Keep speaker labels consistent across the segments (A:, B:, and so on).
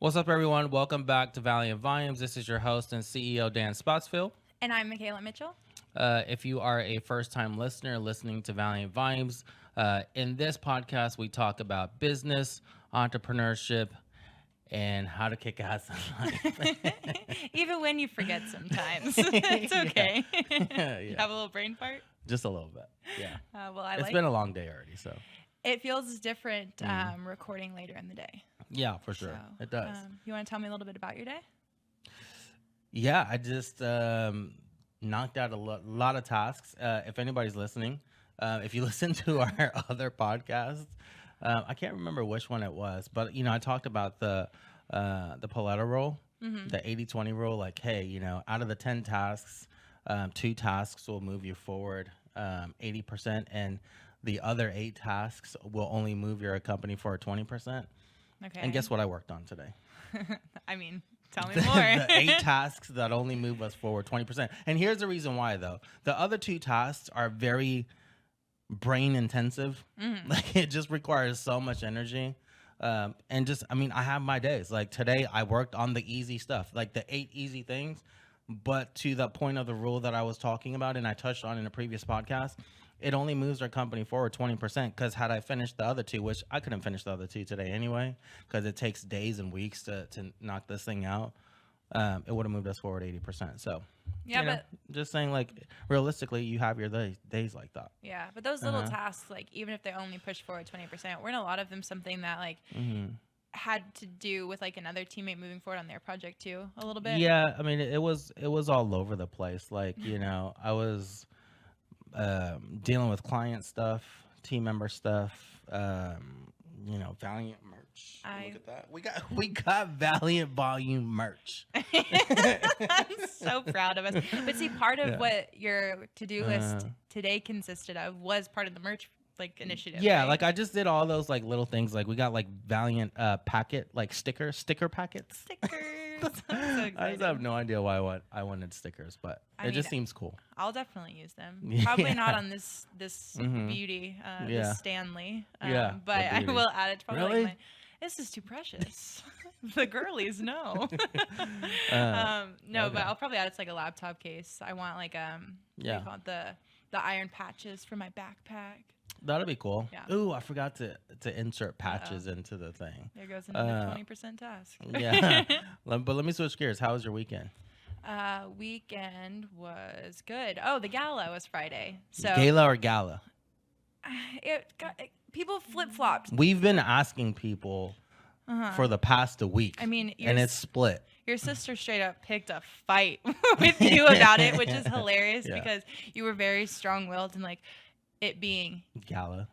A: What's up, everyone? Welcome back to Valynt Volumes. This is your host and CEO, Dan Spottsville.
B: And I'm Makayla Mitchell.
A: If you are a first-time listener listening to Valynt Volumes, in this podcast, we talk about business, entrepreneurship, and how to kick ass in life.
B: Even when you forget sometimes. It's okay.
A: Yeah.
B: Have a little brain fart?
A: Just a little bit, yeah. It's been a long day already, so.
B: It feels different recording later in the day.
A: Yeah, for sure.
B: So,
A: it does.
B: You want to tell me a little bit about your day?
A: Yeah, I just knocked out a lot of tasks. If anybody's listening, if you listen to our other podcast, I can't remember which one it was, but I talked about the Pareto rule, the 80-20 rule. Like, hey, out of the 10 tasks, 2 tasks will move you forward 80%, and the other 8 tasks will only move your company forward 20%.
B: Okay.
A: And guess what I worked on today?
B: I mean, tell me more.
A: The 8 tasks that only move us forward 20%. And here's the reason why, though. The other 2 tasks are very brain intensive. Like, it just requires so much energy. And just, I have my days. Like, today I worked on the easy stuff, like the 8 easy things. But to the point of the rule that I was talking about and I touched on in a previous podcast, it only moves our company forward 20%, because had I finished the other 2, which I couldn't finish the other 2 today anyway, because it takes days and weeks to knock this thing out, it would have moved us forward 80%. So,
B: yeah, but
A: just saying, like, realistically, you have your days like that.
B: Yeah, but those little tasks, like, even if they only push forward 20%, weren't a lot of them something that, like, had to do with, like, another teammate moving forward on their project, too, a little bit?
A: Yeah, it was all over the place. Like, I was dealing with client stuff, team member stuff, Valynt merch. Look at that. We got Valynt Volume merch.
B: I'm so proud of us. But see, part of what your to-do list today consisted of was part of the merch initiative.
A: Yeah,
B: right?
A: like I just did all those little things. Like we got Valynt packet, sticker packets.
B: Stickers. I'm so excited.
A: I just have no idea why I wanted stickers, but it just seems cool.
B: I'll definitely use them. Probably not on this beauty, this Stanley. But I will add it to probably this is too precious. The girlies know. No, but I'll probably add it to a laptop case. I want what do you call it? The iron patches for my backpack.
A: That'll be cool.
B: Yeah.
A: Ooh, I forgot to insert patches into the thing.
B: There goes another 20% task.
A: Yeah. But let me switch gears. How was your weekend?
B: Weekend was good. Oh, the gala was Friday. So
A: Gala or gala?
B: People flip-flopped.
A: We've been asking people for the past a week.
B: and
A: it's split.
B: Your sister straight up picked a fight with you about it, which is hilarious because you were very strong-willed and it being
A: gala.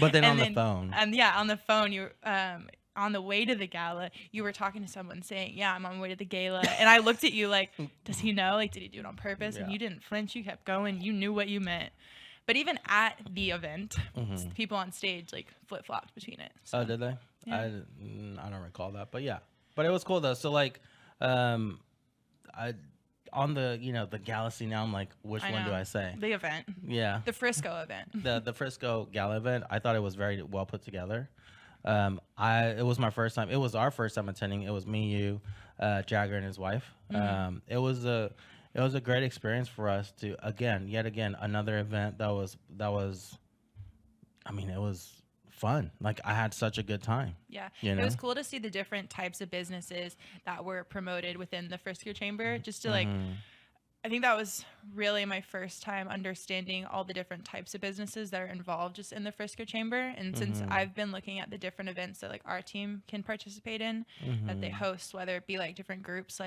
B: But
A: then on the phone.
B: On the phone, you on the way to the gala, you were talking to someone saying, yeah, I'm on my way to the gala. And I looked at you like, does he know? Did he do it on purpose? And you didn't flinch. You kept going. You knew what you meant. But even at the event, people on stage flip-flopped between it. So.
A: Oh, did they?
B: Yeah.
A: I don't recall that. But yeah. But it was cool though. So on the galaxy now, I'm like, which one do I say?
B: The event.
A: Yeah.
B: The Frisco event.
A: The Frisco Gala event. I thought it was very well put together. It was my first time. It was our first time attending. It was me, you, Jagger, and his wife. It was a great experience for us to yet again another event that was. It was fun. I had such a good time.
B: Yeah. It was cool to see the different types of businesses that were promoted within the Frisco Chamber. Just to I think that was really my first time understanding all the different types of businesses that are involved just in the Frisco Chamber. And since I've been looking at the different events that our team can participate in, that they host, whether it be different groups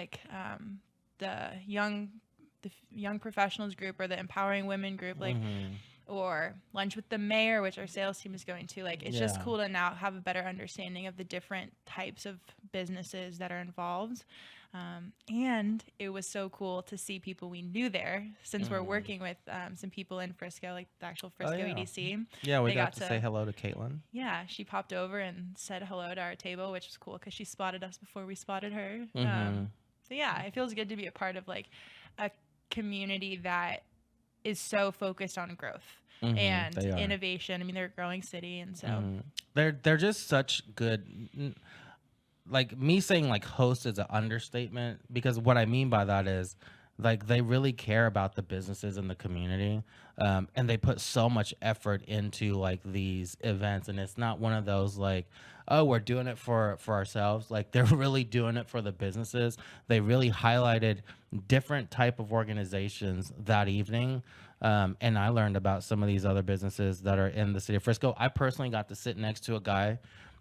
B: the young professionals group or the empowering women group, or lunch with the mayor, which our sales team is going to. It's just cool to now have a better understanding of the different types of businesses that are involved. And it was so cool to see people we knew there, since we're working with some people in Frisco, the actual Frisco EDC.
A: Yeah, we got to say hello to Caitlin.
B: Yeah, she popped over and said hello to our table, which was cool because she spotted us before we spotted her. So yeah, it feels good to be a part of a community that is so focused on growth and innovation. They're a growing city, and so
A: they're just such good. like me saying like host is an understatement, because what I mean by that is like they really care about the businesses in the community, and they put so much effort into like these events, and it's not one of those like, oh, we're doing it for ourselves. Like they're really doing it for the businesses. They really highlighted different type of organizations that evening. And I learned about some of these other businesses that are in the city of Frisco. I personally got to sit next to a guy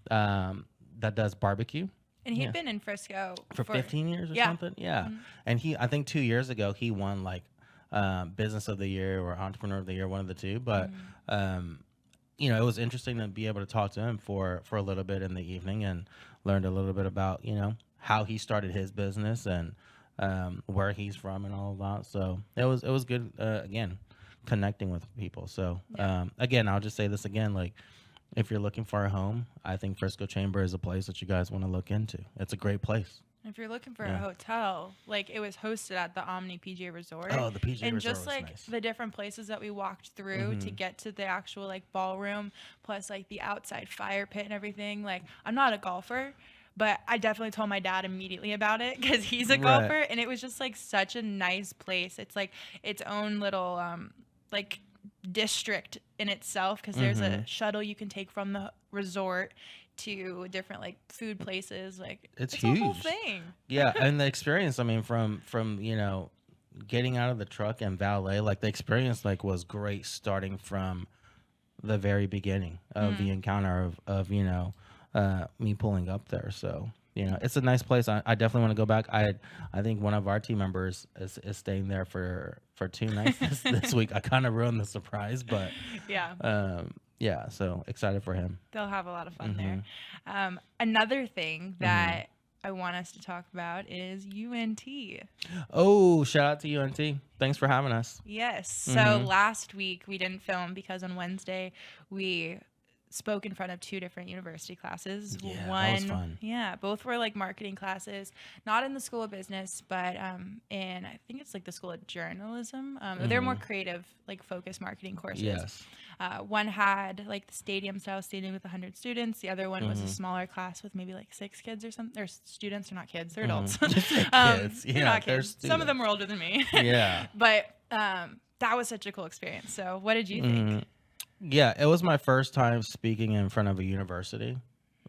A: that does barbecue.
B: And he'd
A: Yeah.
B: been in Frisco
A: For 15 years or
B: yeah.
A: something. Yeah. And I think 2 years ago, he won like business of the year or entrepreneur of the year, one of the two. But, you know, it was interesting to be able to talk to him for a little bit in the evening, and learned a little bit about, you know, how he started his business and where he's from and all of that. So it was good, again, connecting with people. So again, I'll just say this again, like, if you're looking for a home, I think Frisco Chamber is a place that you guys want to look into. It's a great place.
B: If you're looking for a hotel, like it was hosted at the Omni PGA Resort.
A: Oh, the PGA
B: and
A: Resort
B: just
A: was
B: like
A: nice.
B: the different places that we walked through to get to the actual like ballroom, plus like the outside fire pit and everything. Like I'm not a golfer, but I definitely told my dad immediately about it because he's a golfer, and it was just like such a nice place. It's like its own little like district in itself, because there's a shuttle you can take from the resort to different like food places. Like
A: it's
B: huge.
A: A whole
B: thing.
A: Yeah, and the experience, I mean, from you know, getting out of the truck and valet, like the experience like was great starting from the very beginning of the encounter of you know, me pulling up there. So you know, it's a nice place. I definitely want to go back. I think one of our team members is staying there for 2 nights this week. I kind of ruined the surprise, but yeah, so excited for him.
B: They'll have a lot of fun there. Another thing that I want us to talk about is UNT.
A: Oh, shout out to UNT. Thanks for having us.
B: Yes. So last week we didn't film because on Wednesday we spoke in front of 2 different university classes.
A: Yeah, that was fun.
B: Yeah, both were like marketing classes, not in the School of Business, but in I think it's like the School of Journalism. They're more creative, like focused marketing courses.
A: Yes.
B: One had like the stadium style stadium with 100 students. The other one was a smaller class with maybe like 6 kids or something. They're students, they're not kids, they're adults.
A: Kids.
B: They're
A: Yeah,
B: not
A: they're
B: kids.
A: students.
B: Some of them were older than me.
A: Yeah.
B: But that was such a cool experience. So what did you think?
A: Yeah, it was my first time speaking in front of a university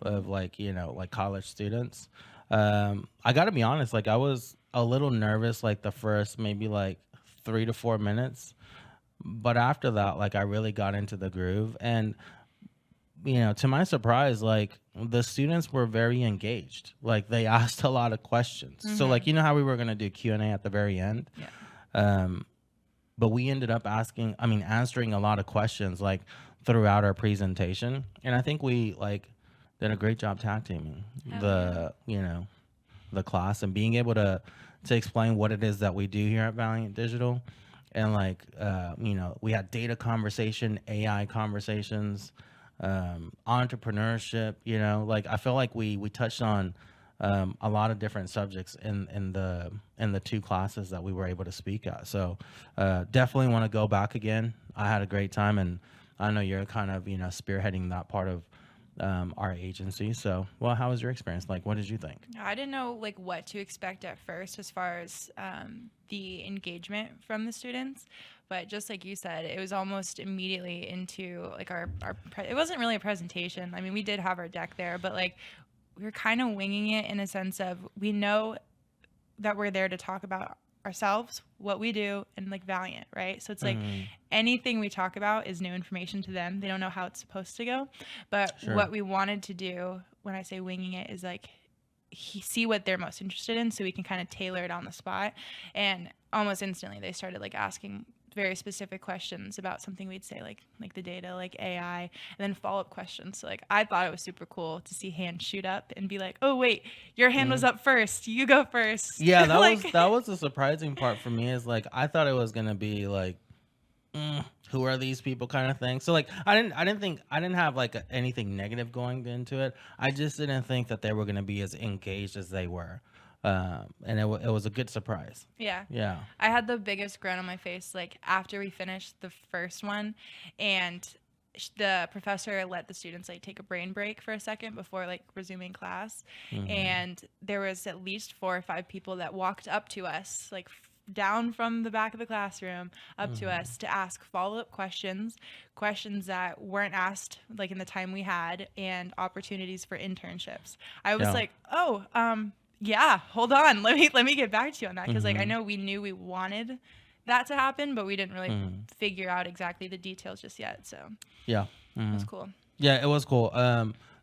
A: of like, you know, like college students. I got to be honest, like I was a little nervous like the first maybe like 3 to 4 minutes. But after that, like I really got into the groove, and you know, to my surprise, like the students were very engaged. Like they asked a lot of questions. So like, you know how we were going to do Q&A at the very end?
B: Yeah.
A: But we ended up answering a lot of questions like throughout our presentation. And I think we like did a great job tag teaming you know, the class, and being able to explain what it is that we do here at Valynt Digital. And like, you know, we had data conversation, AI conversations, entrepreneurship, you know, like I feel like we touched on a lot of different subjects in the 2 classes that we were able to speak at. So definitely want to go back again. I had a great time, and I know you're kind of, you know, spearheading that part of our agency. So, well, how was your experience? Like, what did you think?
B: I didn't know like what to expect at first as far as the engagement from the students, but just like you said, it was almost immediately into like it wasn't really a presentation. I mean, we did have our deck there, but like we were kind of winging it in a sense of we know that we're there to talk about ourselves, what we do, and like Valynt, right? So it's like anything we talk about is new information to them. They don't know how it's supposed to go. But what we wanted to do, when I say winging it, is like see what they're most interested in so we can kind of tailor it on the spot. And almost instantly they started like asking very specific questions about something we'd say like the data, like AI, and then follow-up questions. So like I thought it was super cool to see hands shoot up and be like, oh wait, your hand was up first, you go first.
A: Yeah, that was the surprising part for me, is like I thought it was gonna be like who are these people kind of thing. So like I didn't have like anything negative going into it. I just didn't think that they were gonna be as engaged as they were. And it was a good surprise.
B: Yeah. I had the biggest grin on my face like after we finished the first one, and the professor let the students like take a brain break for a second before like resuming class. And there was at least 4 or 5 people that walked up to us, like down from the back of the classroom up to us to ask follow-up questions that weren't asked like in the time we had, and opportunities for internships. I was like, oh, yeah, hold on, let me get back to you on that, because like I know we knew we wanted that to happen, but we didn't really figure out exactly the details just yet. So
A: yeah,
B: it was cool.
A: Yeah, it was cool.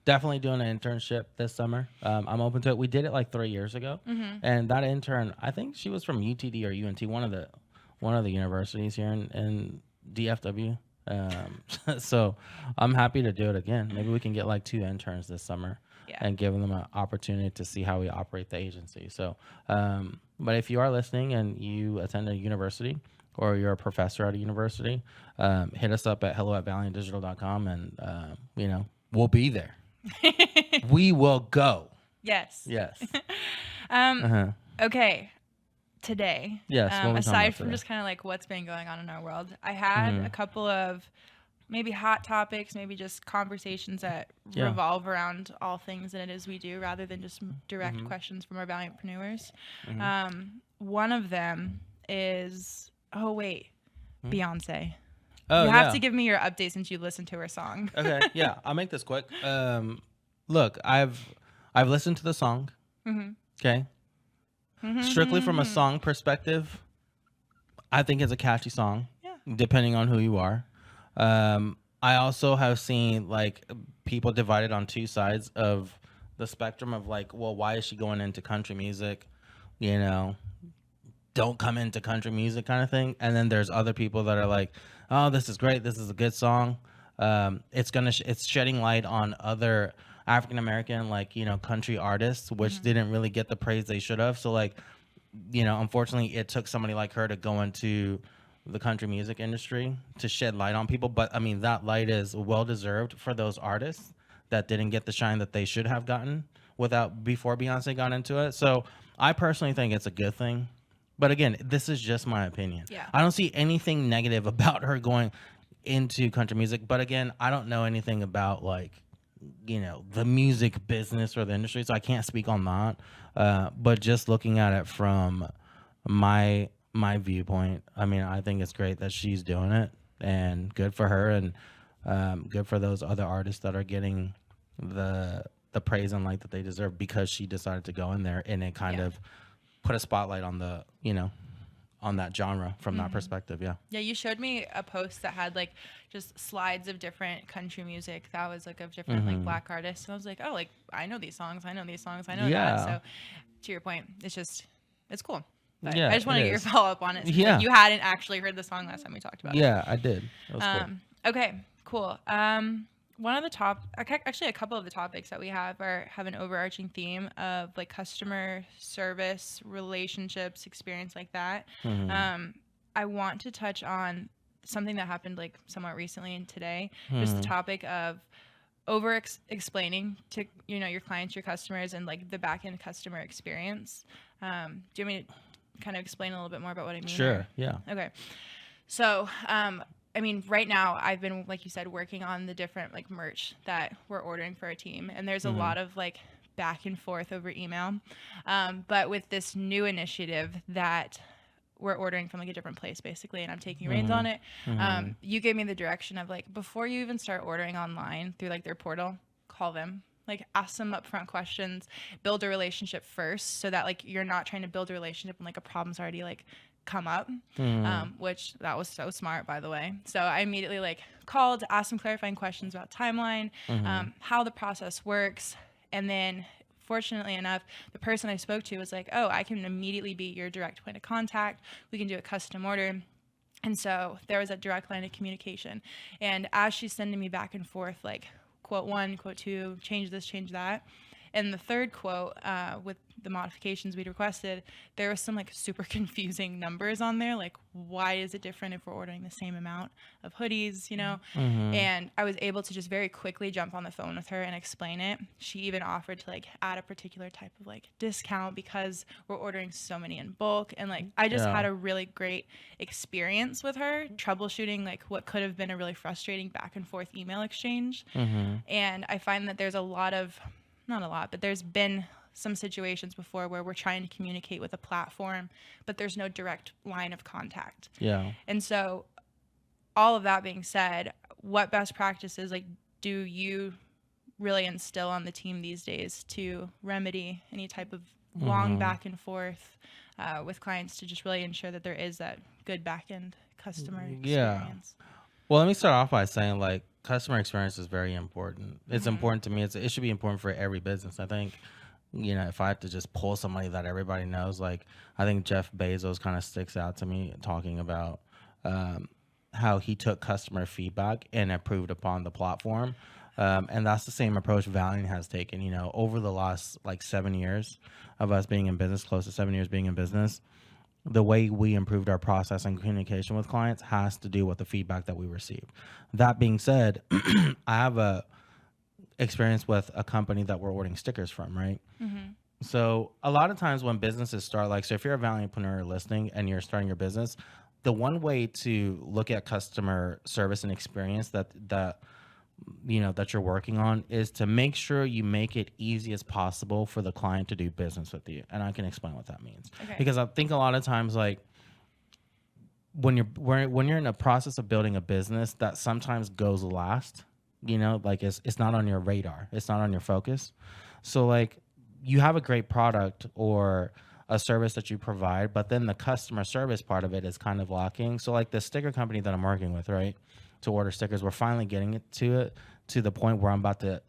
A: Definitely doing an internship this summer. I'm open to it. We did it like 3 years ago, and that intern, I think she was from UTD or UNT, one of the universities here in DFW. So I'm happy to do it again. Maybe we can get like 2 interns this summer and give them an opportunity to see how we operate the agency. So, but if you are listening and you attend a university or you're a professor at a university, hit us up at hello@valyntdigital.com, and we'll be there. We will go.
B: Yes.
A: Uh-huh.
B: Okay. Today,
A: Yes.
B: aside from just kind of like what's been going on in our world, I had a couple of maybe hot topics, maybe just conversations that revolve around all things that it is we do, rather than just direct questions from our Valyntpreneurs. One of them is, Beyonce.
A: Oh,
B: you have to give me your update since you listened to her song.
A: Okay, yeah, I'll make this quick. Look, I've listened to the song. Okay. Strictly from a song perspective, I think it's a catchy song.
B: Yeah.
A: Depending on who you are. I also have seen like people divided on 2 sides of the spectrum of like, well, why is she going into country music? Don't come into country music kind of thing. And then there's other people that are like, oh, this is great. This is a good song. It's shedding light on other African-American, country artists, which didn't really get the praise they should have. So like, unfortunately it took somebody like her to go into the country music industry to shed light on people. But I mean, that light is well-deserved for those artists that didn't get the shine that they should have gotten before Beyonce got into it. So I personally think it's a good thing. But again, this is just my opinion.
B: Yeah.
A: I don't see anything negative about her going into country music. But again, I don't know anything about the music business or the industry, so I can't speak on that. But just looking at it from my viewpoint, I mean, I think it's great that she's doing it, and good for her, and good for those other artists that are getting the praise and light that they deserve, because she decided to go in there, and it kind of put a spotlight on on that genre from that perspective. Yeah,
B: you showed me a post that had like just slides of different country music that was like of different like Black artists, and I was like, oh, like I know these songs, I know that. So to your point, it's cool. But I just want to get your follow-up on it.
A: Yeah.
B: Like, you hadn't actually heard the song last time we talked about it.
A: Yeah, I did. That was cool.
B: Okay, cool. One of the actually a couple of the topics that we have an overarching theme of like customer service, relationships, experience like that. I want to touch on something that happened like somewhat recently and today, just the topic of explaining to your clients, your customers, and like the back end customer experience. Do you want me to kind of explain a little bit more about what I mean?
A: Sure. Yeah.
B: Okay. So, I mean, right now I've been, like you said, working on the different like merch that we're ordering for our team, and there's a lot of like back and forth over email. But with this new initiative that we're ordering from like a different place basically, and I'm taking reins on it, you gave me the direction of like, before you even start ordering online through like their portal, call them. Like, ask some upfront questions, build a relationship first, so that like you're not trying to build a relationship when like a problem's already like come up, which that was so smart, by the way. So I immediately like called, asked some clarifying questions about timeline, how the process works, and then fortunately enough, the person I spoke to was like, oh, I can immediately be your direct point of contact. We can do a custom order. And so there was a direct line of communication. And as she's sending me back and forth, like quote 1, quote 2, change this, change that, And the third quote, with the modifications we'd requested, there was some like super confusing numbers on there. Like, why is it different if we're ordering the same amount of hoodies, you know? And I was able to just very quickly jump on the phone with her and explain it. She even offered to like add a particular type of like discount because we're ordering so many in bulk. And like, I just had a really great experience with her troubleshooting like what could have been a really frustrating back and forth email exchange. And I find that there's not a lot, but there's been some situations before where we're trying to communicate with a platform, but there's no direct line of contact.
A: Yeah.
B: And so all of that being said, what best practices like do you really instill on the team these days to remedy any type of long back and forth with clients to just really ensure that there is that good back end customer experience?
A: Well, let me start off by saying like customer experience is very important. It's important to me. It should be important for every business. I think, you know, if I had to just pull somebody that everybody knows, like I think Jeff Bezos kind of sticks out to me talking about how he took customer feedback and improved upon the platform. And that's the same approach Valynt has taken, you know, over the last like 7 years of us being in business, close to 7 years being in business. The way we improved our process and communication with clients has to do with the feedback that we received. That being said, I have a experience with a company that we're ordering stickers from, right? So a lot of times when businesses start, like, so if you're a Valyntpreneur listening and you're starting your business, the one way to look at customer service and experience that you know that you're working on is to make sure you make it easy as possible for the client to do business with you. And I can explain what that means. Because I think a lot of times, like, when you're in a process of building a business, that sometimes goes last, you know, like it's not on your radar, it's not on your focus. So like you have a great product or a service that you provide, but then the customer service part of it is kind of lacking. So like the sticker company that I'm working with, right, to order stickers, we're finally getting it to the point where I'm about to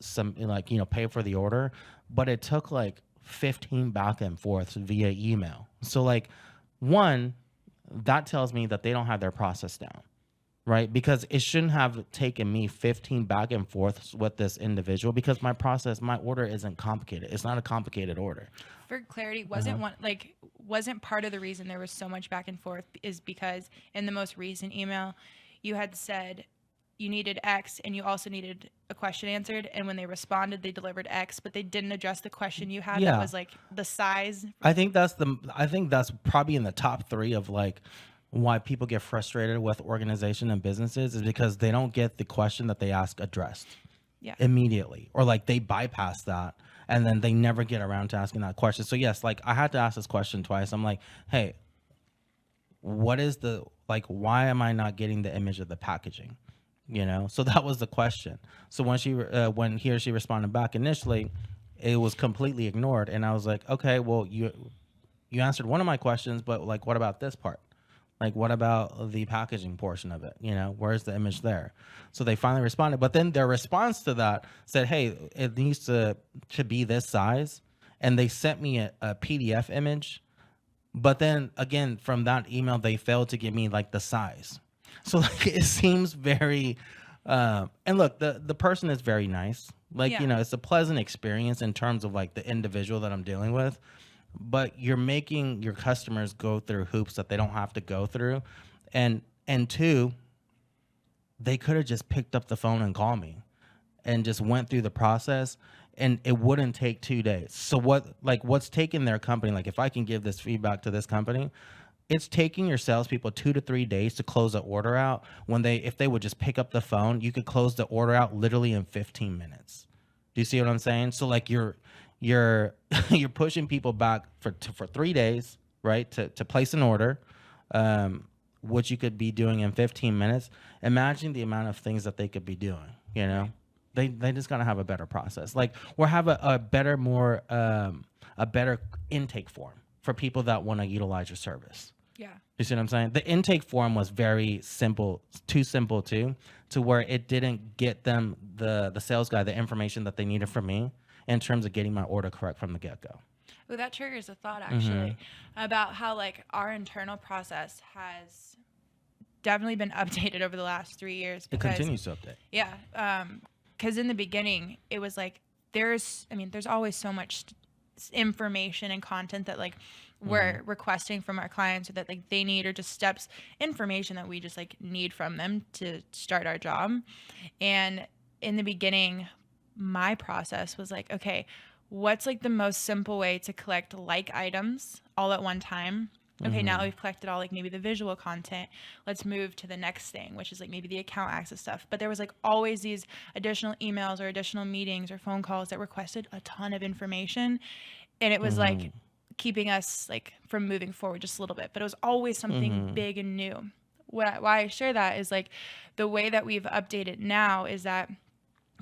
A: pay for the order, but it took like 15 back and forths via email. So like one, that tells me that they don't have their process down, right? Because it shouldn't have taken me 15 back and forths with this individual because my order isn't complicated. It's not a complicated order.
B: For clarity, wasn't part of the reason there was so much back and forth is because in the most recent email, you had said you needed X and you also needed a question answered. And when they responded, they delivered X, but they didn't address the question you had. That was like the size. I think that's
A: probably in the top 3 of like why people get frustrated with organization and businesses is because they don't get the question that they ask addressed immediately, or like they bypass that and then they never get around to asking that question. So yes, like I had to ask this question twice. I'm like, hey, why am I not getting the image of the packaging? You know, so that was the question. So when he or she responded back initially, it was completely ignored. And I was like, okay, well, you answered one of my questions, but like, what about this part? Like, what about the packaging portion of it? You know, where's the image there? So they finally responded, but then their response to that said, hey, it needs to be this size. And they sent me a PDF image. But then again, from that email, they failed to give me like the size. So like it seems very, and look, the person is very nice. Like, you know, it's a pleasant experience in terms of like the individual that I'm dealing with, but you're making your customers go through hoops that they don't have to go through. And two, they could have just picked up the phone and called me and just went through the process and it wouldn't take 2 days. So what's taking their company, like if I can give this feedback to this company, it's taking your salespeople 2 to 3 days to close the order out. If they would just pick up the phone, you could close the order out literally in 15 minutes. Do you see what I'm saying? So like you're pushing people back for 3 days, right? To place an order, which you could be doing in 15 minutes. Imagine the amount of things that they could be doing, you know? They just gotta have a better process. Like, or have a better intake form for people that want to utilize your service.
B: Yeah.
A: You see what I'm saying? The intake form was very simple, too simple to where it didn't get them, the sales guy, the information that they needed from me in terms of getting my order correct from the get-go.
B: Well, that triggers a thought actually about how like our internal process has definitely been updated over the last 3 years.
A: It continues to update.
B: Yeah. Because in the beginning, it was like there's always so much information and content that like we're requesting from our clients, or that like they need, or just steps, information that we just like need from them to start our job. And in the beginning, my process was like, okay, what's like the most simple way to collect like items all at one time? Okay, now we've collected all like maybe the visual content. Let's move to the next thing, which is like maybe the account access stuff. But there was like always these additional emails or additional meetings or phone calls that requested a ton of information. And it was like keeping us like from moving forward just a little bit. But it was always something big and new. Why I share that is like the way that we've updated now is that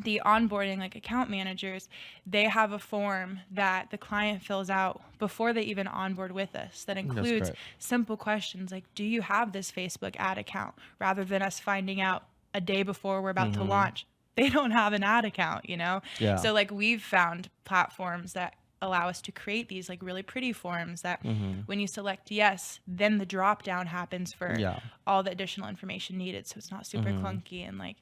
B: the onboarding, like account managers, they have a form that the client fills out before they even onboard with us that includes simple questions like, do you have this Facebook ad account? Rather than us finding out a day before we're about to launch, they don't have an ad account, you know?
A: Yeah.
B: So like we've found platforms that allow us to create these like really pretty forms that when you select yes, then the drop down happens for all the additional information needed. So it's not super clunky and like,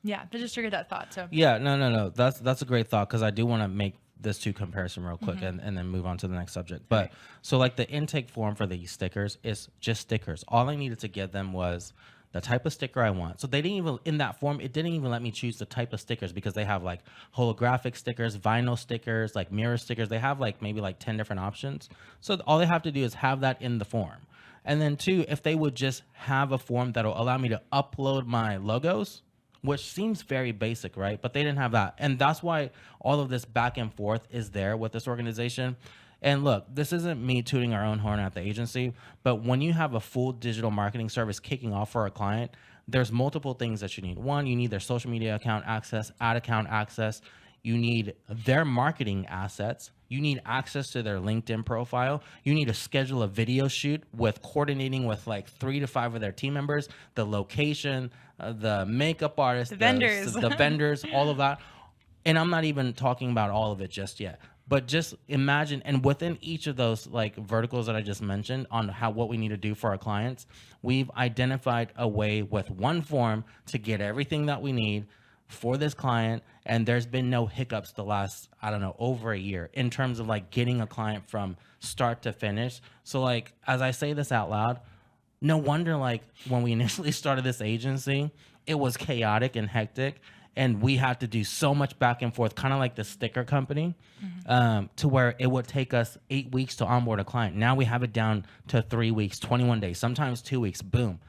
B: yeah, that just triggered that thought. So
A: yeah, no. That's a great thought, because I do want to make this two comparison real quick and then move on to the next subject. But so like the intake form for these stickers is just stickers. All I needed to give them was the type of sticker I want. So they didn't even, in that form, it didn't even let me choose the type of stickers, because they have like holographic stickers, vinyl stickers, like mirror stickers. They have like maybe like 10 different options. So all they have to do is have that in the form. And then two, if they would just have a form that'll allow me to upload my logos, which seems very basic, right? But they didn't have that. And that's why all of this back and forth is there with this organization. And look, this isn't me tooting our own horn at the agency, but when you have a full digital marketing service kicking off for a client, there's multiple things that you need. One, you need their social media account access, ad account access. You need their marketing assets. You need access to their LinkedIn profile. You need to schedule a video shoot with coordinating with like 3 to 5 of their team members, the location, the makeup artist,
B: the vendors,
A: the vendors, all of that. And I'm not even talking about all of it just yet. But just imagine, and within each of those like verticals that I just mentioned on what we need to do for our clients, we've identified a way with one form to get everything that we need for this client. And there's been no hiccups the last, I don't know, over a year in terms of like getting a client from start to finish. So like, as I say this out loud, no wonder like when we initially started this agency, it was chaotic and hectic. And we had to do so much back and forth, kind of like the sticker company, to where it would take us 8 weeks to onboard a client. Now we have it down to 3 weeks, 21 days, sometimes 2 weeks, boom.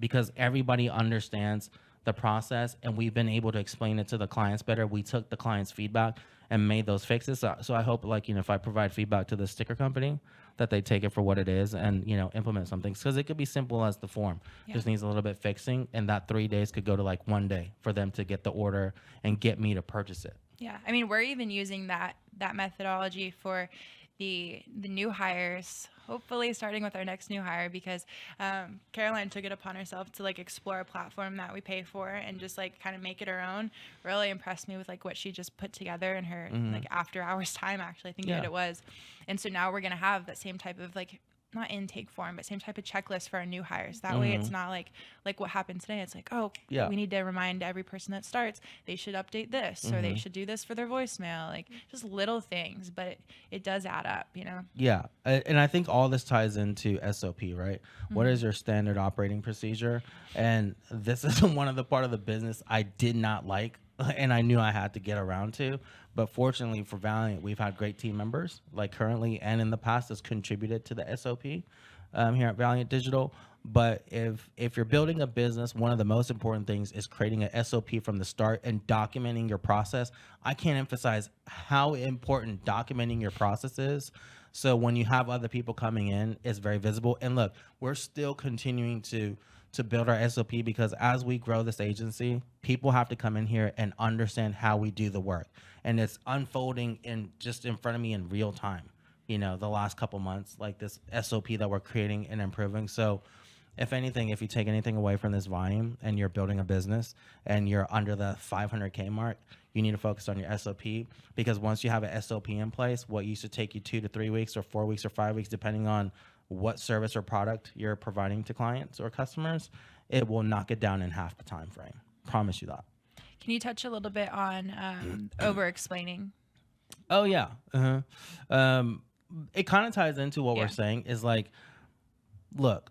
A: Because everybody understands the process, and we've been able to explain it to the clients better. We took the client's feedback and made those fixes. So I hope, like, if I provide feedback to the sticker company, that they take it for what it is and, implement something. Because it could be simple as the form. Just needs a little bit fixing, and that 3 days could go to like 1 day for them to get the order and get me to purchase it.
B: Yeah, I mean, we're even using that methodology for the new hires, hopefully starting with our next new hire, because Caroline took it upon herself to like explore a platform that we pay for and just like kind of make it our own. Really impressed me with like what she just put together in her like after hours time, actually, I think that it was. And so now we're going to have that same type of like, not intake form, but same type of checklist for our new hires. That way it's not like what happened today. It's like, we need to remind every person that starts, they should update this or they should do this for their voicemail. Like just little things, but it does add up,
A: Yeah. And I think all this ties into SOP, right? What is your standard operating procedure? And this is one of the part of the business I did not like, and I knew I had to get around to. But fortunately for Valynt, we've had great team members, like currently and in the past, has contributed to the SOP here at Valynt Digital. But if you're building a business, one of the most important things is creating an SOP from the start and documenting your process. I can't emphasize how important documenting your process is. So when you have other people coming in, it's very visible. And look, we're still continuing to build our SOP, because as we grow this agency, people have to come in here and understand how we do the work. And it's unfolding in front of me in real time, the last couple months, like this SOP that we're creating and improving. So if anything, if you take anything away from this volume and you're building a business and you're under the 500K mark, you need to focus on your SOP, because once you have an SOP in place, what used to take you 2 to 3 weeks or 4 weeks or 5 weeks, depending on what service or product you're providing to clients or customers, it will knock it down in half the time frame. Promise you that.
B: Can you touch a little bit on over explaining?
A: Oh yeah. It kind of ties into what we're saying is like, look,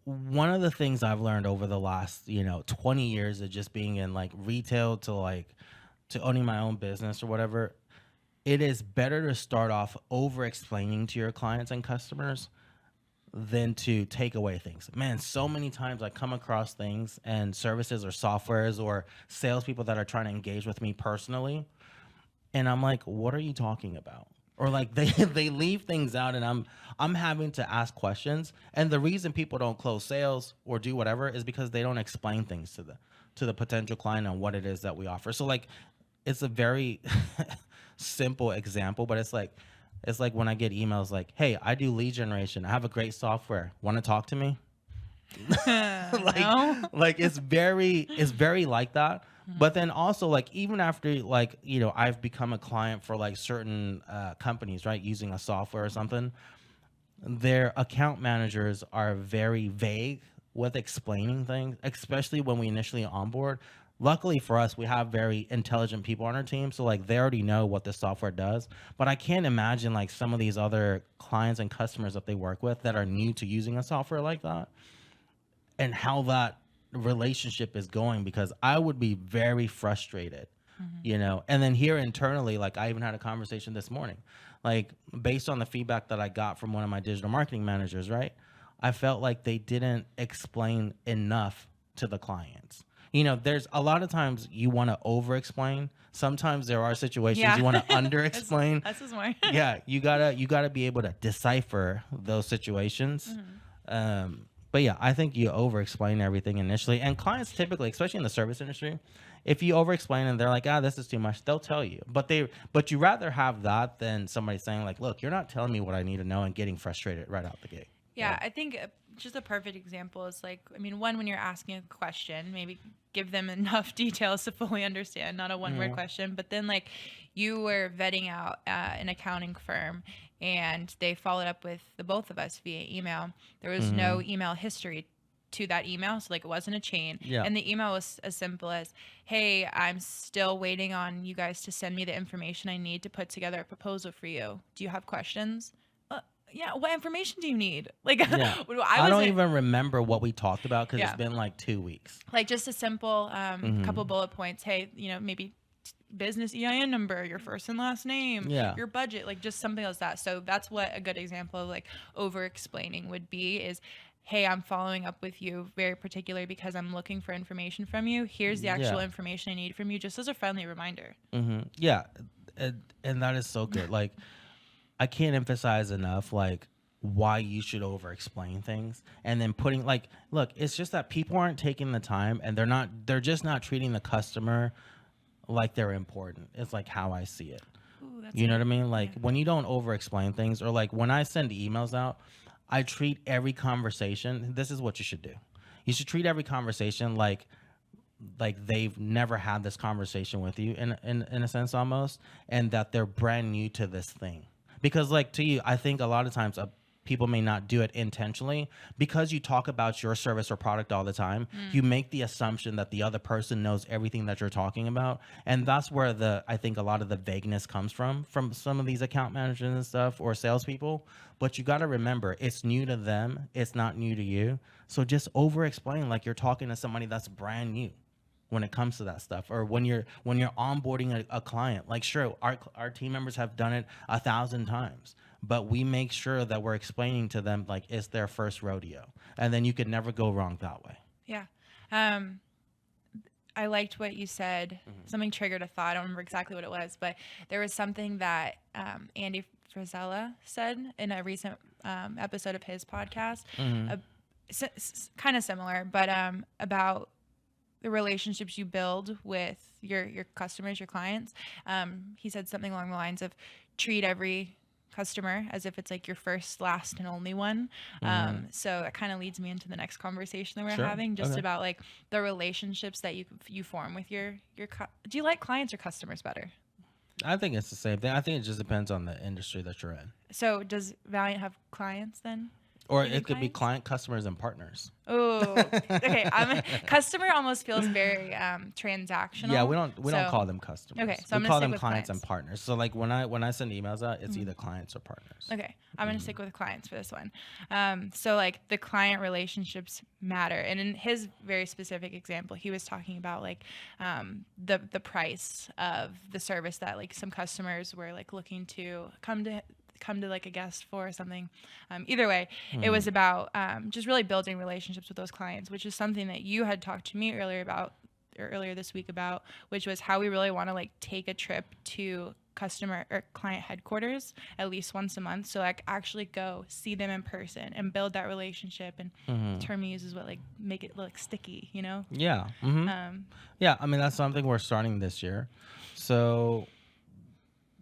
A: one of the things I've learned over the last, 20 years of just being in like retail to owning my own business or whatever, it is better to start off over explaining to your clients and customers than to take away things. Man, so many times I come across things and services or softwares or salespeople that are trying to engage with me personally, and I'm like, what are you talking about? Or like they leave things out, and I'm having to ask questions. And the reason people don't close sales or do whatever is because they don't explain things to the potential client on what it is that we offer. So like, it's a very simple example, but it's like when I get emails like, "Hey, I do lead generation. I have a great software. Want to talk to me?"
B: No.
A: Like it's very like that. But then also like even after like, I've become a client for like certain companies, right, using a software or something, their account managers are very vague with explaining things, especially when we initially onboard. Luckily for us, we have very intelligent people on our team, so like they already know what the software does. But I can't imagine like some of these other clients and customers that they work with that are new to using a software like that, and how that relationship is going, because I would be very frustrated, and then here internally, like I even had a conversation this morning, like based on the feedback that I got from one of my digital marketing managers, right? I felt like they didn't explain enough to the clients. There's a lot of times you want to over explain. Sometimes there are situations you want to under explain.
B: That's smart.
A: Yeah, you gotta be able to decipher those situations. But yeah, I think you over explain everything initially, and clients typically, especially in the service industry, if you over explain and they're like, this is too much, they'll tell you. But you rather have that than somebody saying like, look, you're not telling me what I need to know, and getting frustrated right out the gate.
B: Yeah, I think just a perfect example is like, one, when you're asking a question, maybe give them enough details to fully understand, not a one-word question. But then like you were vetting out an accounting firm, and they followed up with the both of us via email. There was no email history to that email, so like it wasn't a chain. And the email was as simple as, hey, I'm still waiting on you guys to send me the information I need to put together a proposal for you. Do you have questions? Yeah, what information do you need? Like,
A: I don't even remember what we talked about because it's been like 2 weeks.
B: Like just a simple couple bullet points. Hey, maybe business EIN number, your first and last name, your budget, like just something like that. So that's what a good example of like over explaining would be is, hey, I'm following up with you very particularly because I'm looking for information from you. Here's the actual information I need from you, just as a friendly reminder.
A: Yeah, and that is so good. Like, I can't emphasize enough like why you should over explain things, and then putting like, look, it's just that people aren't taking the time, and they're just not treating the customer like they're important. It's like how I see it.
B: Ooh,
A: you know what I mean? Like when you don't over explain things, or like when I send emails out, I treat every conversation. This is what you should do. You should treat every conversation like they've never had this conversation with you in a sense almost, and that they're brand new to this thing. Because like to you, I think a lot of times people may not do it intentionally, because you talk about your service or product all the time. You make the assumption that the other person knows everything that you're talking about. And that's where I think a lot of the vagueness comes from some of these account managers and stuff, or salespeople. But you got to remember, it's new to them. It's not new to you. So just over explain like you're talking to somebody that's brand new when it comes to that stuff. Or when you're onboarding a client, like sure, our team members have done it 1,000 times, but we make sure that we're explaining to them like it's their first rodeo, and then you could never go wrong that way.
B: Yeah. I liked what you said. Something triggered a thought. I don't remember exactly what it was, but there was something that Andy Frisella said in a recent episode of his podcast, kind of similar, but about the relationships you build with your customers, your clients. He said something along the lines of treat every customer as if it's like your first, last, and only one. So that kind of leads me into the next conversation that we're having, just about like the relationships that you form with your do you like clients or customers better?
A: I think it's the same thing. I think it just depends on the industry that you're in.
B: So does Valynt have clients then?
A: Or
B: Even
A: it could be
B: clients?
A: client, customers, and partners.
B: Oh, okay. Customer almost feels very transactional.
A: Yeah, we don't
B: So,
A: call them customers.
B: okay, so
A: We
B: I'm gonna
A: call
B: stick
A: them
B: with
A: clients and
B: clients.
A: partners. So like when I send emails out, it's either clients or partners.
B: Okay, I'm gonna stick with clients for this one. So like the client relationships matter, and in his very specific example, he was talking about like the price of the service that like some customers were like looking to come to like a guest for or something. Either way, it was about just really building relationships with those clients, which is something that you had talked to me earlier this week about, which was how we really want to like take a trip to customer or client headquarters at least once a month, so like actually go see them in person and build that relationship. And the term he uses what like make it look sticky, you know.
A: Yeah. Yeah, I mean that's something we're starting this year. So,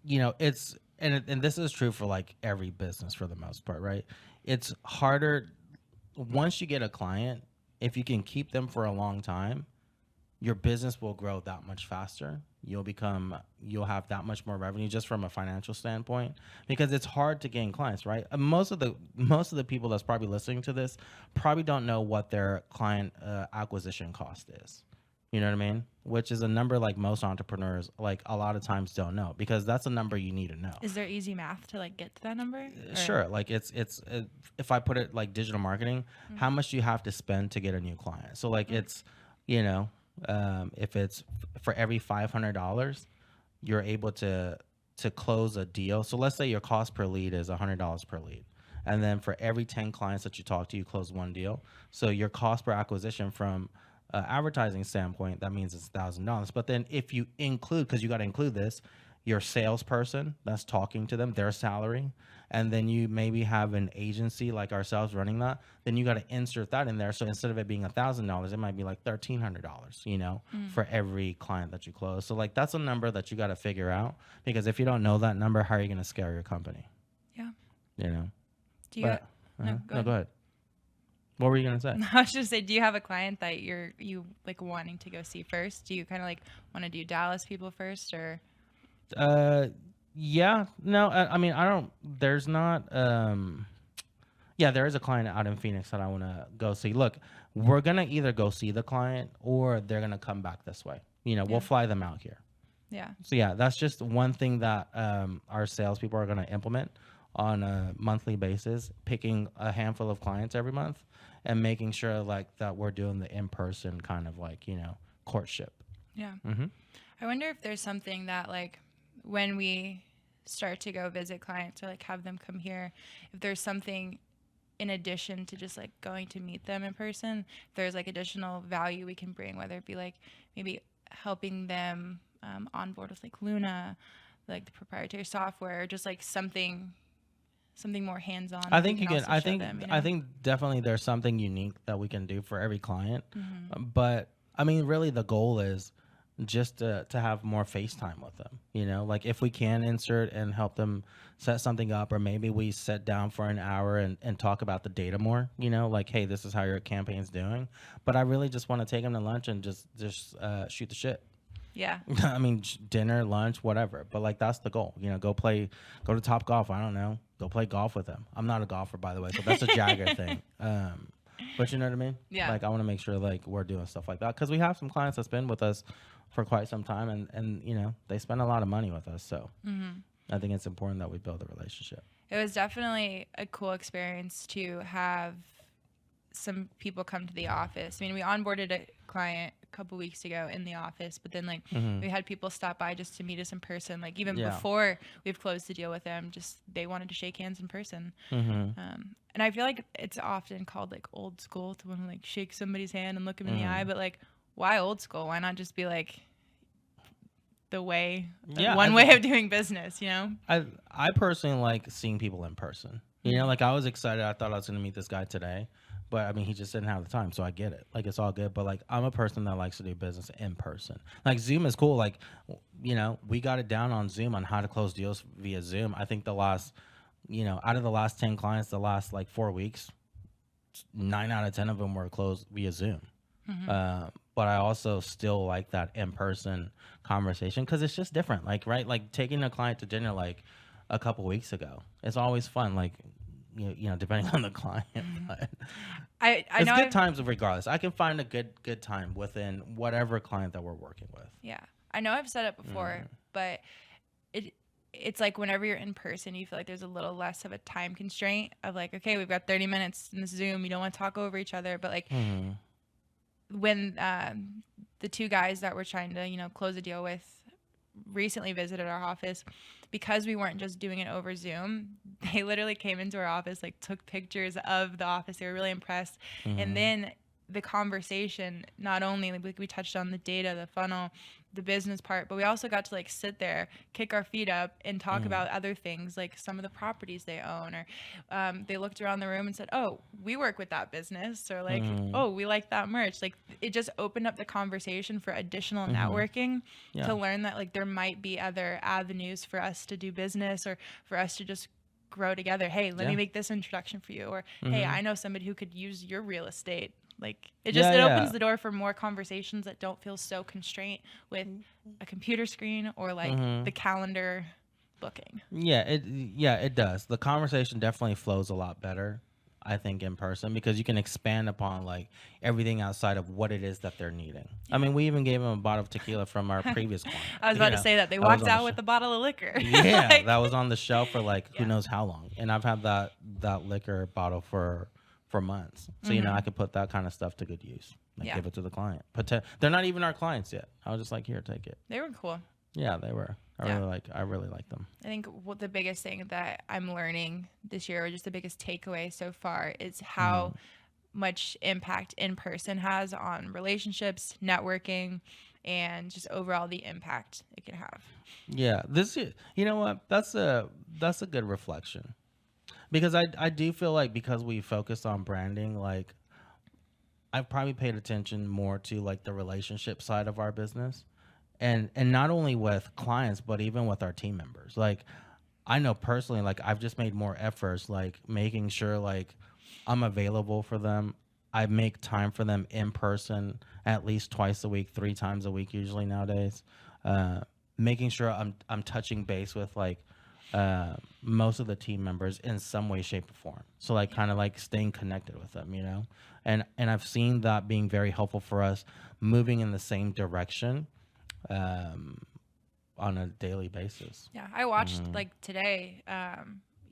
A: it's and this is true for like every business for the most part, right? It's harder once you get a client, if you can keep them for a long time, your business will grow that much faster. You'll have that much more revenue just from a financial standpoint, because it's hard to gain clients, right? Most of the people that's probably listening to this probably don't know what their client acquisition cost is. You know what I mean? Which is a number like most entrepreneurs like a lot of times don't know, because that's a number you need to know.
B: Is there easy math to like get to that number?
A: Sure. Like it's if I put it like digital marketing, how much do you have to spend to get a new client? So like it's, if it's for every $500, you're able to close a deal. So let's say your cost per lead is $100 per lead. And then for every 10 clients that you talk to, you close one deal. So your cost per acquisition from advertising standpoint, that means it's $1,000. But then if you include, because you got to include this, your salesperson that's talking to them, their salary, and then you maybe have an agency like ourselves running that, then you got to insert that in there. So instead of it being $1,000, it might be like $1,300, for every client that you close. So like that's a number that you got to figure out, because if you don't know that number, how are you going to scale your company?
B: Yeah.
A: Do you? No, go ahead. What were you gonna say?
B: I was just say, do you have a client that you like wanting to go see first? Do you kind of like want to do Dallas people first, or?
A: Yeah, no, I mean, I don't. There's not. Yeah, there is a client out in Phoenix that I want to go see. Look, we're gonna either go see the client or they're gonna come back this way. We'll fly them out here.
B: Yeah.
A: So yeah, that's just one thing that our salespeople are gonna implement on a monthly basis, picking a handful of clients every month and making sure like that we're doing the in-person kind of like, courtship.
B: Yeah. I wonder if there's something that like when we start to go visit clients or like have them come here, if there's something in addition to just like going to meet them in person, if there's like additional value we can bring, whether it be like maybe helping them on board with like Luna, like the proprietary software, or just like something more hands-on.
A: I think I think definitely there's something unique that we can do for every client. But I mean, really the goal is just to have more FaceTime with them. Like if we can insert and help them set something up, or maybe we sit down for an hour and talk about the data more, like, hey, this is how your campaign's doing. But I really just want to take them to lunch and just shoot the shit.
B: Yeah.
A: I mean, dinner, lunch, whatever. But like, that's the goal. Go to Top Golf. I don't know. Go play golf with them. I'm not a golfer, by the way, so that's a Jagger thing. But you know what I mean?
B: Yeah.
A: Like, I want to make sure like we're doing stuff like that, because we have some clients that's been with us for quite some time, and they spend a lot of money with us. So I think it's important that we build a relationship.
B: It was definitely a cool experience to have some people come to the office. I mean, we onboarded a client a couple weeks ago in the office, but then like we had people stop by just to meet us in person. Like even before we've closed the deal with them, just they wanted to shake hands in person. And I feel like it's often called like old school to want to like shake somebody's hand and look them in the eye, but like why old school? Why not just be like the way, one way of doing business,
A: I personally like seeing people in person. Like I was excited. I thought I was going to meet this guy today. But I mean, he just didn't have the time, so I get it. Like, it's all good. But like, I'm a person that likes to do business in person. Like, Zoom is cool. Like, we got it down on Zoom on how to close deals via Zoom. I think the last, out of the last 10 clients, the last like 4 weeks, 9 out of 10 of them were closed via Zoom. But I also still like that in-person conversation, because it's just different. Like, right? Like taking a client to dinner like a couple weeks ago. It's always fun. Like, depending on the client. But
B: I
A: it's
B: know
A: good times regardless. I can find a good time within whatever client that we're working with.
B: Yeah, I know I've said it before, but it's like whenever you're in person, you feel like there's a little less of a time constraint of like, okay, we've got 30 minutes in this Zoom. You don't want to talk over each other. But like when the two guys that we're trying to, close a deal with recently visited our office, because we weren't just doing it over Zoom, they literally came into our office, like took pictures of the office. They were really impressed. And then the conversation, not only like we touched on the data, the funnel, the business part, but we also got to like sit there, kick our feet up and talk about other things, like some of the properties they own, or they looked around the room and said, oh, we work with that business, or like, oh, we like that merch. Like it just opened up the conversation for additional networking to learn that like there might be other avenues for us to do business or for us to just grow together. Hey, let me make this introduction for you. Or hey, I know somebody who could use your real estate. Like it opens the door for more conversations that don't feel so constrained with a computer screen or like the calendar booking.
A: It does. The conversation definitely flows a lot better, I think, in person, because you can expand upon like everything outside of what it is that they're needing. I mean, we even gave them a bottle of tequila from our previous client.
B: I was about to say that they walked out with a bottle of liquor.
A: Yeah, like, that was on the shelf for like who knows how long, and I've had that liquor bottle for months. So I could put that kind of stuff to good use. Like give it to the client. But they're not even our clients yet. I was just like, here, take it.
B: They were cool.
A: Yeah, they were. I really like them.
B: I think what the biggest thing that I'm learning this year, or just the biggest takeaway so far, is how much impact in person has on relationships, networking, and just overall the impact it can have.
A: Yeah, you know what? That's a good reflection. Because I do feel like because we focus on branding, like I've probably paid attention more to like the relationship side of our business, and not only with clients but even with our team members. Like I know personally, like I've just made more efforts, like making sure like I'm available for them. I make time for them in person at least twice a week, 3 times a week usually nowadays. Making sure I'm touching base with like most of the team members in some way, shape, or form. So like kind of like staying connected with them, and I've seen that being very helpful for us moving in the same direction on a daily basis.
B: Yeah, I watched like today,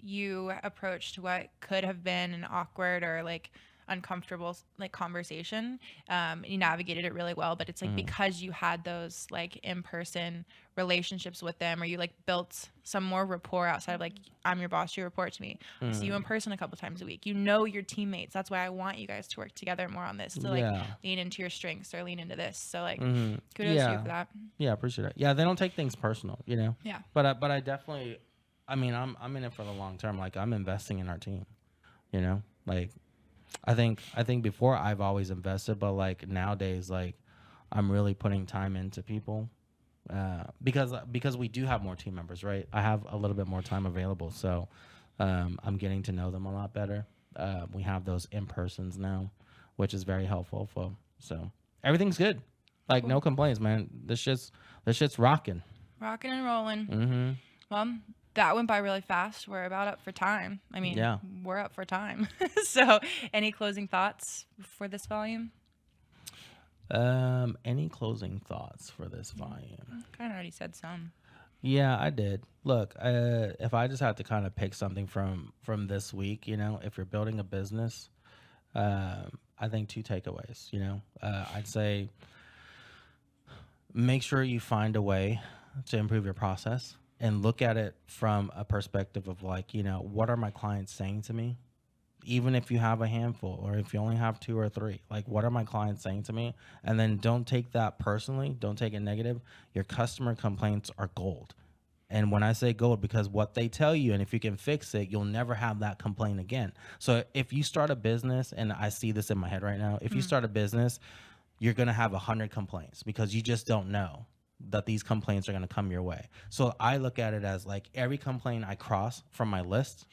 B: you approached what could have been an awkward or like uncomfortable like conversation. You navigated it really well, but it's like because you had those like in-person relationships with them, or you like built some more rapport outside of like, I'm your boss, you report to me. I see you in person a couple times a week. Your teammates. That's why I want you guys to work together more on this, to like lean into your strengths or lean into this. So like kudos to you for that.
A: Yeah, appreciate it. Yeah, they don't take things personal,
B: Yeah.
A: But I definitely, I mean, I'm in it for the long term. Like I'm investing in our team, like I think before I've always invested, but like nowadays, like I'm really putting time into people because we do have more team members, right? I have a little bit more time available, so I'm getting to know them a lot better. We have those in-persons now, which is very helpful. So everything's good, like no complaints, man. This shit's rocking
B: and rolling. Well, that went by really fast. We're about up for time. I mean, we're up for time. So any closing thoughts for this volume?
A: Any closing thoughts for this volume?
B: Kind of already said some.
A: Yeah, I did. Look, if I just had to kind of pick something from this week, if you're building a business, I think 2 takeaways, I'd say make sure you find a way to improve your process. And look at it from a perspective of like, what are my clients saying to me? Even if you have a handful, or if you only have 2 or 3, like what are my clients saying to me? And then don't take that personally. Don't take it negative. Your customer complaints are gold. And when I say gold, because what they tell you, and if you can fix it, you'll never have that complaint again. So if you start a business, and I see this in my head right now, if you start a business, you're going to have 100 complaints because you just don't know that these complaints are going to come your way. So I look at it as like every complaint I cross from my list,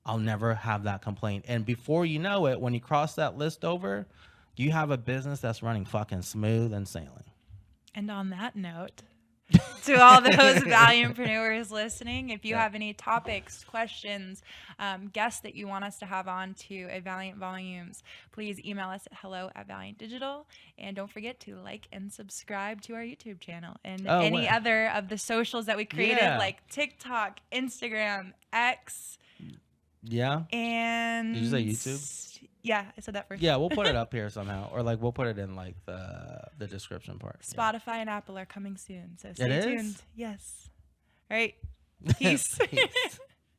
A: I'll never have that complaint. And before you know it, when you cross that list over, you have a business that's running fucking smooth and sailing.
B: And on that note, to all those Valiantpreneurs listening. If you have any topics, questions, guests that you want us to have on to a Valynt Volumes, please email us at hello@valiantdigital. And don't forget to like and subscribe to our YouTube channel and any other of the socials that we created, like TikTok, Instagram, X.
A: Yeah.
B: And
A: did you say YouTube?
B: Yeah, I said that first.
A: Yeah, we'll put it up here somehow, or like we'll put it in like the description part.
B: Spotify and Apple are coming soon, so
A: It
B: stay
A: is?
B: tuned. Yes. All right. Peace.
A: Peace.